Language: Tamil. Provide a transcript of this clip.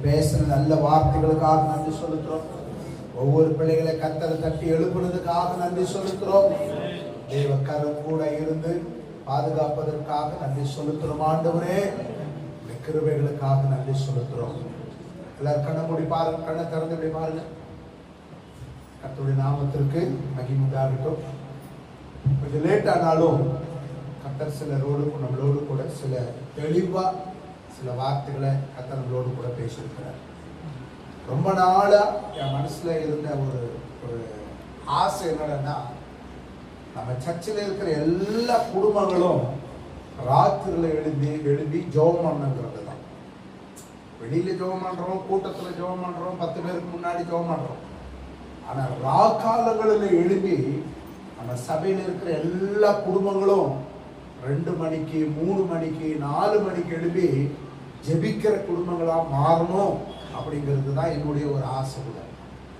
பேசுற நல்ல வார்த்தைகளுக்காக நன்றி செலுத்துறோம். ஒவ்வொரு பிள்ளைகளை கத்தரை தட்டி எழுப்புனதுக்காக நன்றி செலுத்துறோம். தேவ கரம் கூட இருந்து பாதுகாப்பதற்காக நன்றி செலுத்துறோம். ஆண்டவரே, கிருபைகளுக்காக நன்றி செலுத்துறோம். எல்லாரும் கண்ணை மூடி பாருங்க, கண்ணை திறந்து பாருங்க. கர்த்தருடைய நாமத்திற்கு மகிமை உண்டாகட்டும். கொஞ்சம் லேட் ஆனாலும் கர்த்தர் சிலரோடு நம்மளோடு கூட சில தெளிவா சில வார்த்தைகளை கர்த்தர் நம்மளோடு கூட பேசியிருக்கிறார். ரொம்ப நாளா என் மனசுல இருந்த ஒரு ஆசை என்னன்னா, நம்ம சர்ச்சில் இருக்கிற எல்லா குடும்பங்களும் ராத்திரில எழும்பி ஜெபம் பண்ணுங்கிறது தான். வெளியில ஜெபம் பண்றோம், கூட்டத்துல ஜெபம் பண்றோம், 10 பேருக்கு முன்னாடி ஜெபம் பண்றோம். ஆனா ராக்காலங்களில் எழுப்பி நம்ம சபையில் இருக்கிற எல்லா குடும்பங்களும் 2 மணிக்கு 3 மணிக்கு 4 மணிக்கு எழுப்பி ஜெபிக்கிற குடும்பங்களா மாறணும் அப்படிங்கிறது தான் என்னுடைய ஒரு ஆசை.